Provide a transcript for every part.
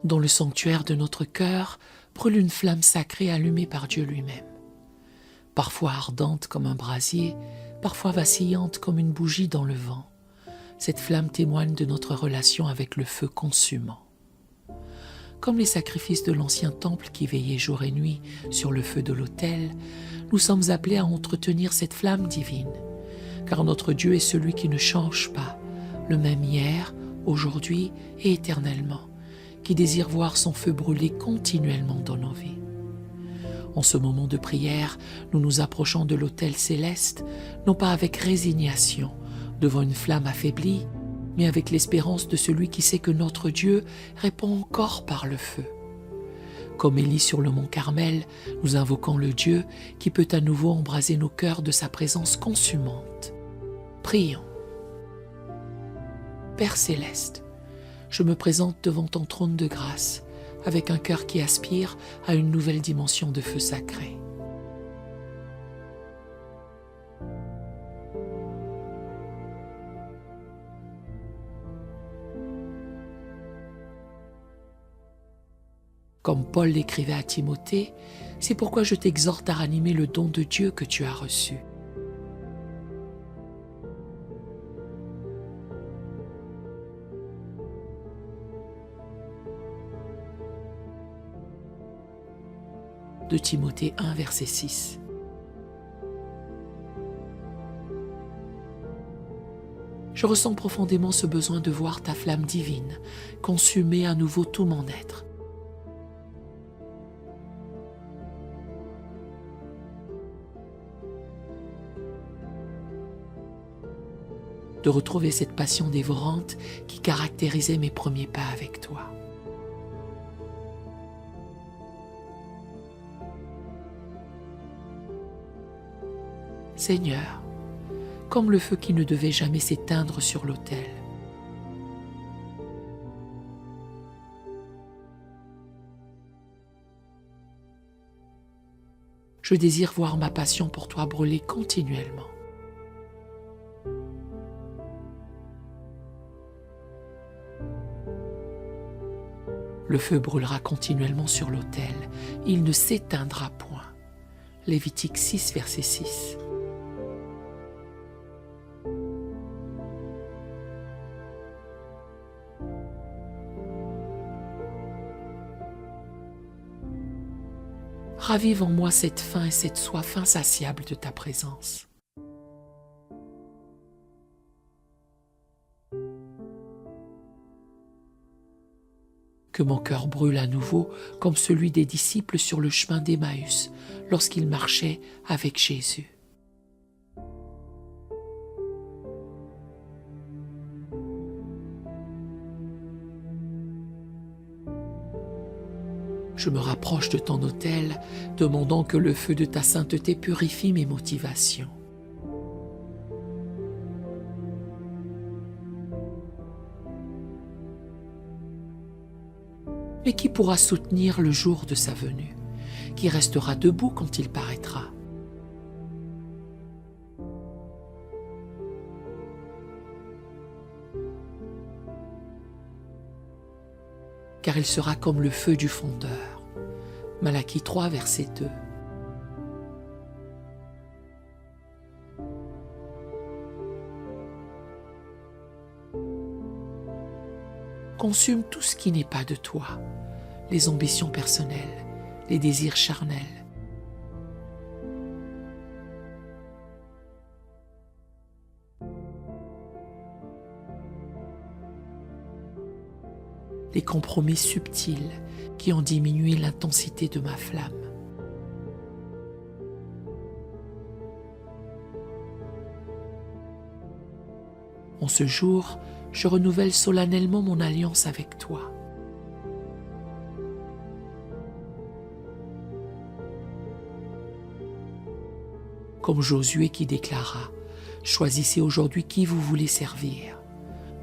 Dans le sanctuaire de notre cœur brûle une flamme sacrée allumée par Dieu lui-même. Parfois ardente comme un brasier, parfois vacillante comme une bougie dans le vent. Cette flamme témoigne de notre relation avec le feu consumant. Comme les sacrifices de l'ancien temple qui veillaient jour et nuit sur le feu de l'autel, nous sommes appelés à entretenir cette flamme divine, car notre Dieu est celui qui ne change pas, le même hier, aujourd'hui et éternellement, qui désire voir son feu brûler continuellement dans nos vies. En ce moment de prière, nous nous approchons de l'autel céleste, non pas avec résignation devant une flamme affaiblie, mais avec l'espérance de celui qui sait que notre Dieu répond encore par le feu. Comme Élie sur le mont Carmel, nous invoquons le Dieu qui peut à nouveau embraser nos cœurs de sa présence consumante. Prions. Père céleste, je me présente devant ton trône de grâce, avec un cœur qui aspire à une nouvelle dimension de feu sacré. Comme Paul l'écrivait à Timothée, c'est pourquoi je t'exhorte à ranimer le don de Dieu que tu as reçu. De Timothée 1, verset 6. Je ressens profondément ce besoin de voir ta flamme divine consumer à nouveau tout mon être. De retrouver cette passion dévorante qui caractérisait mes premiers pas avec toi. Seigneur, comme le feu qui ne devait jamais s'éteindre sur l'autel, je désire voir ma passion pour toi brûler continuellement. Le feu brûlera continuellement sur l'autel, il ne s'éteindra point. Lévitique 6, verset 6. Ravive en moi cette faim et cette soif insatiable de ta présence. Que mon cœur brûle à nouveau comme celui des disciples sur le chemin d'Emmaüs lorsqu'ils marchaient avec Jésus. Je me rapproche de ton autel, demandant que le feu de ta sainteté purifie mes motivations. Mais qui pourra soutenir le jour de sa venue? Qui restera debout quand il paraîtra? Car il sera comme le feu du fondeur. Malachie 3, verset 2. Consume tout ce qui n'est pas de toi, les ambitions personnelles, les désirs charnels. Les compromis subtils qui ont diminué l'intensité de ma flamme. En ce jour, je renouvelle solennellement mon alliance avec toi. Comme Josué qui déclara « Choisissez aujourd'hui qui vous voulez servir.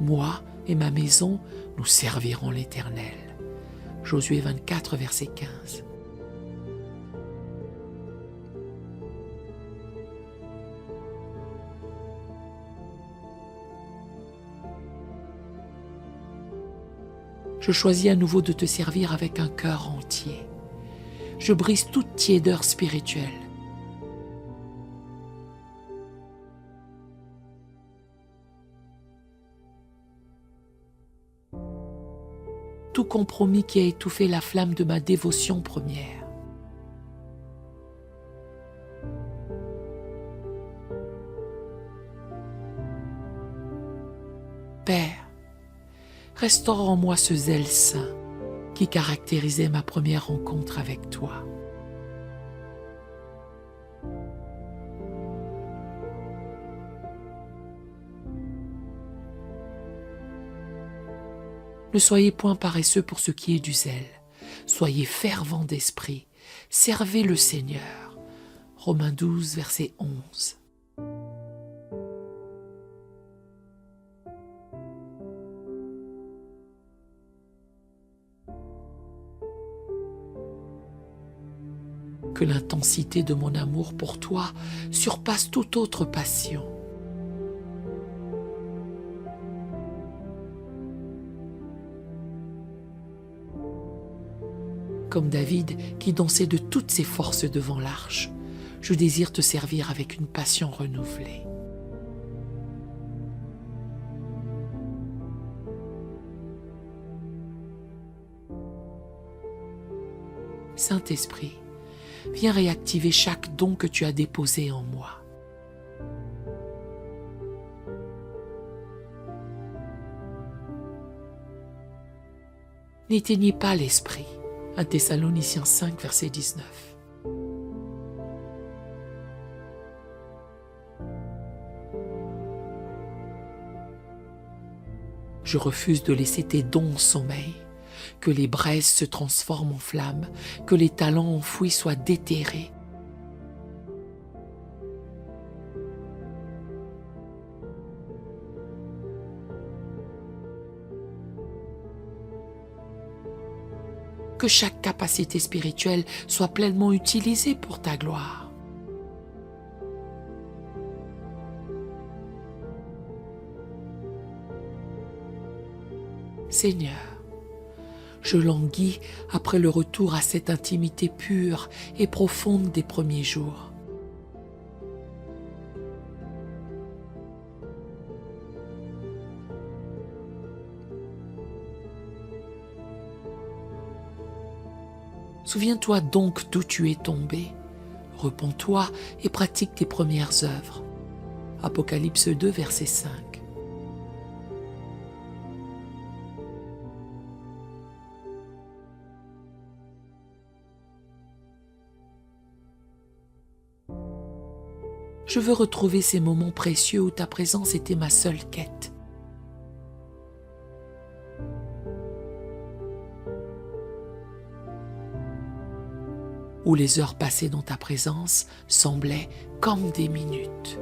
Moi et ma maison, nous servirons l'Éternel. » Josué 24, verset 15. Je choisis à nouveau de te servir avec un cœur entier. Je brise toute tiédeur spirituelle. Tout compromis qui a étouffé la flamme de ma dévotion première. Père, restaure en moi ce zèle saint qui caractérisait ma première rencontre avec toi. Ne soyez point paresseux pour ce qui est du zèle. Soyez fervents d'esprit. Servez le Seigneur. Romains 12, verset 11. Que l'intensité de mon amour pour toi surpasse toute autre passion. Comme David qui dansait de toutes ses forces devant l'arche, je désire te servir avec une passion renouvelée. Saint-Esprit, viens réactiver chaque don que tu as déposé en moi. N'éteignez pas l'esprit. 1 Thessaloniciens 5, verset 19. Je refuse de laisser tes dons en sommeil, que les braises se transforment en flammes, que les talents enfouis soient déterrés. Que chaque capacité spirituelle soit pleinement utilisée pour ta gloire. Seigneur, je languis après le retour à cette intimité pure et profonde des premiers jours. Souviens-toi donc d'où tu es tombé. Repens-toi et pratique tes premières œuvres. Apocalypse 2, verset 5. Je veux retrouver ces moments précieux où ta présence était ma seule quête. Où les heures passées dans ta présence semblaient comme des minutes.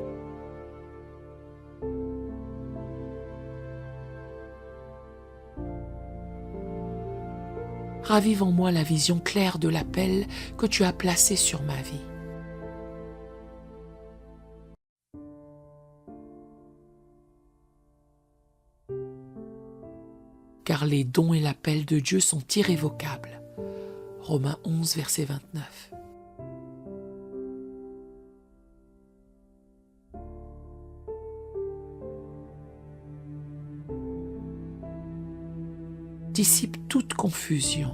Ravive en moi la vision claire de l'appel que tu as placé sur ma vie. Car les dons et l'appel de Dieu sont irrévocables. Romains 11, verset 29. Dissipe toute confusion,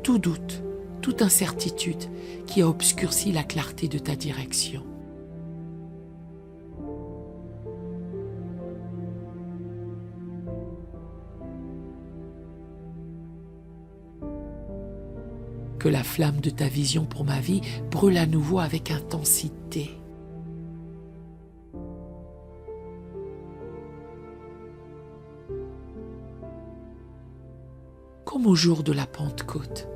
tout doute, toute incertitude qui a obscurci la clarté de ta direction. Que la flamme de ta vision pour ma vie brûle à nouveau avec intensité. Comme au jour de la Pentecôte,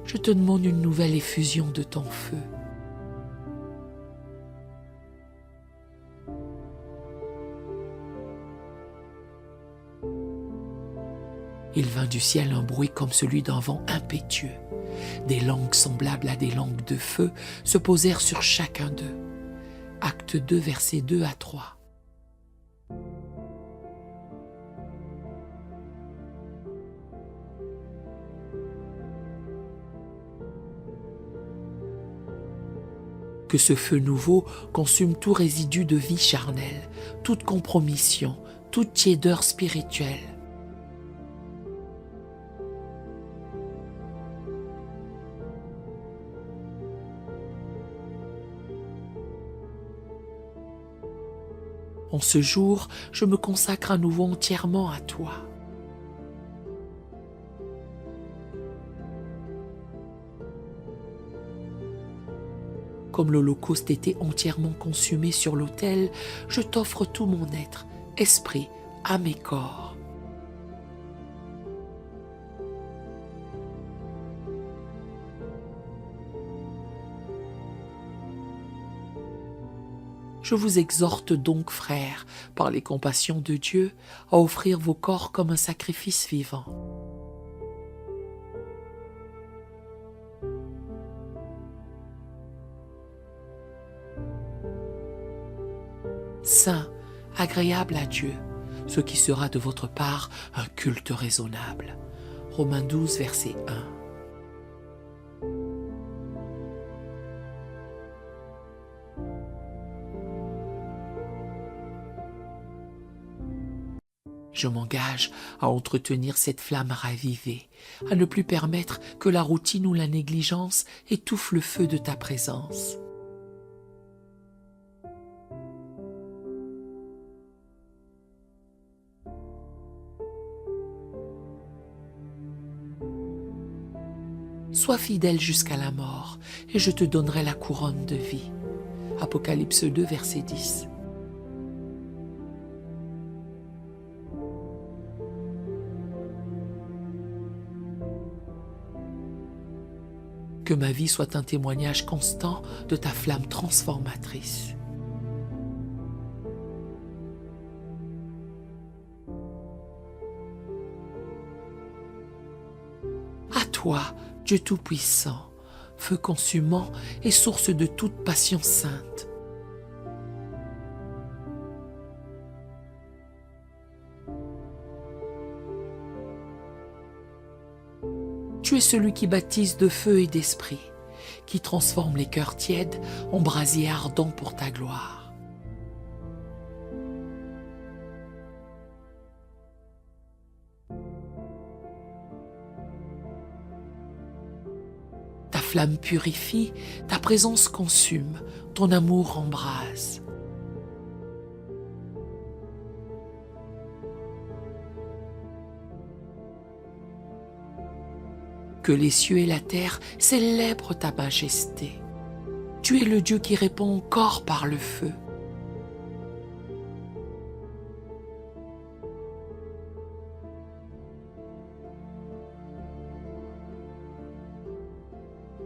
je te demande une nouvelle effusion de ton feu. Il vint du ciel un bruit comme celui d'un vent impétueux. Des langues semblables à des langues de feu se posèrent sur chacun d'eux. Acte 2, versets 2 à 3. Que ce feu nouveau consume tout résidu de vie charnelle, toute compromission, toute tiédeur spirituelle. En ce jour, je me consacre à nouveau entièrement à toi. Comme l'Holocauste était entièrement consumé sur l'autel, je t'offre tout mon être, esprit, âme et corps. Je vous exhorte donc, frères, par les compassions de Dieu, à offrir vos corps comme un sacrifice vivant. Saint, agréable à Dieu, ce qui sera de votre part un culte raisonnable. Romains 12, verset 1. Je m'engage à entretenir cette flamme ravivée, à ne plus permettre que la routine ou la négligence étouffe le feu de ta présence. Sois fidèle jusqu'à la mort, et je te donnerai la couronne de vie. Apocalypse 2, verset 10. Que ma vie soit un témoignage constant de ta flamme transformatrice. À toi, Dieu Tout-Puissant, feu consumant et source de toute passion sainte. Tu es celui qui baptise de feu et d'esprit, qui transforme les cœurs tièdes en brasiers ardents pour ta gloire. Ta flamme purifie, ta présence consume, ton amour embrase. Que les cieux et la terre célèbrent ta majesté. Tu es le Dieu qui répond encore par le feu.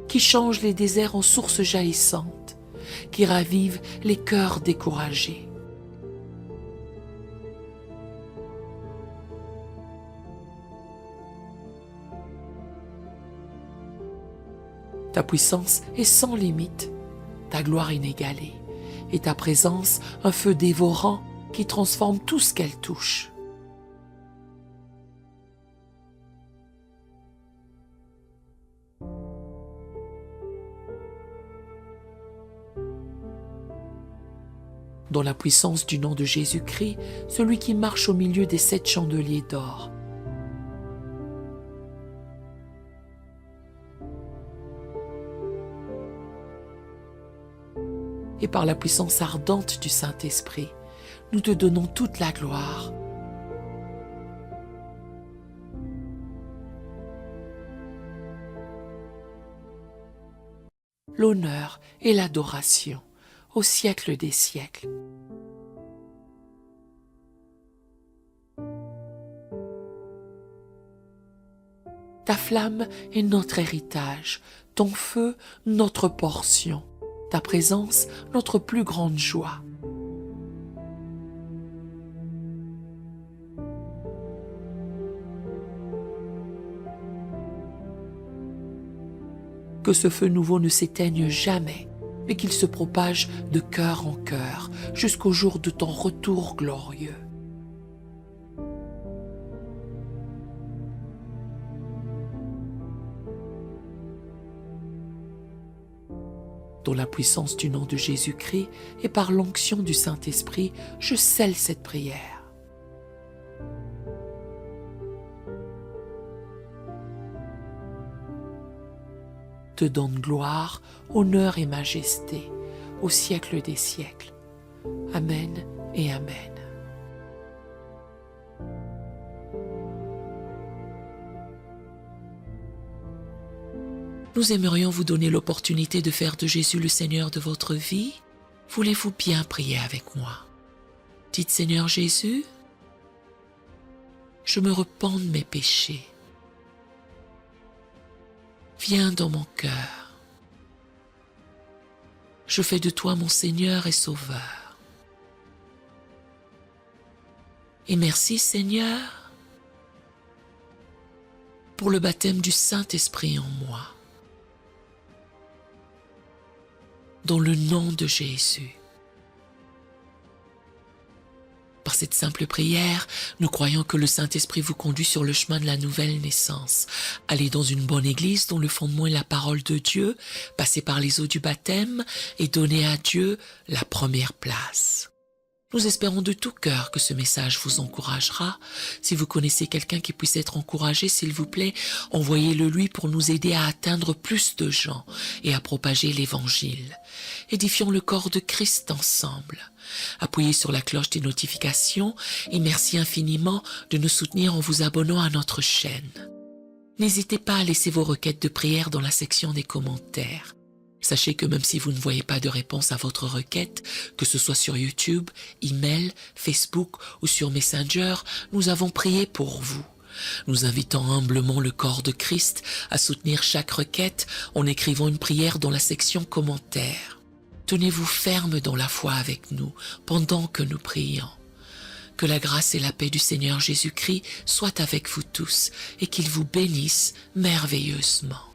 Qui change les déserts en sources jaillissantes, qui ravive les cœurs découragés. Ta puissance est sans limite, ta gloire inégalée, et ta présence un feu dévorant qui transforme tout ce qu'elle touche. Dans la puissance du nom de Jésus-Christ, celui qui marche au milieu des 7 chandeliers d'or, et par la puissance ardente du Saint-Esprit, nous te donnons toute la gloire. L'honneur et l'adoration au siècle des siècles. Ta flamme est notre héritage, ton feu notre portion, ta présence notre plus grande joie. Que ce feu nouveau ne s'éteigne jamais, mais qu'il se propage de cœur en cœur jusqu'au jour de ton retour glorieux. Dans la puissance du nom de Jésus-Christ et par l'onction du Saint-Esprit, je scelle cette prière. Te donne gloire, honneur et majesté au siècle des siècles. Amen et Amen. Nous aimerions vous donner l'opportunité de faire de Jésus le Seigneur de votre vie. Voulez-vous bien prier avec moi? Dites: Seigneur Jésus, je me repens de mes péchés. Viens dans mon cœur. Je fais de toi mon Seigneur et Sauveur. Et merci Seigneur pour le baptême du Saint-Esprit en moi. Dans le nom de Jésus. Par cette simple prière, nous croyons que le Saint-Esprit vous conduit sur le chemin de la nouvelle naissance. Allez dans une bonne église dont le fondement est la parole de Dieu, passez par les eaux du baptême et donnez à Dieu la première place. Nous espérons de tout cœur que ce message vous encouragera. Si vous connaissez quelqu'un qui puisse être encouragé, s'il vous plaît, envoyez-le lui pour nous aider à atteindre plus de gens et à propager l'Évangile. Édifions le corps de Christ ensemble. Appuyez sur la cloche des notifications et merci infiniment de nous soutenir en vous abonnant à notre chaîne. N'hésitez pas à laisser vos requêtes de prière dans la section des commentaires. Sachez que même si vous ne voyez pas de réponse à votre requête, que ce soit sur YouTube, email, Facebook ou sur Messenger, nous avons prié pour vous. Nous invitons humblement le corps de Christ à soutenir chaque requête en écrivant une prière dans la section commentaires. Tenez-vous ferme dans la foi avec nous pendant que nous prions. Que la grâce et la paix du Seigneur Jésus-Christ soient avec vous tous et qu'il vous bénisse merveilleusement.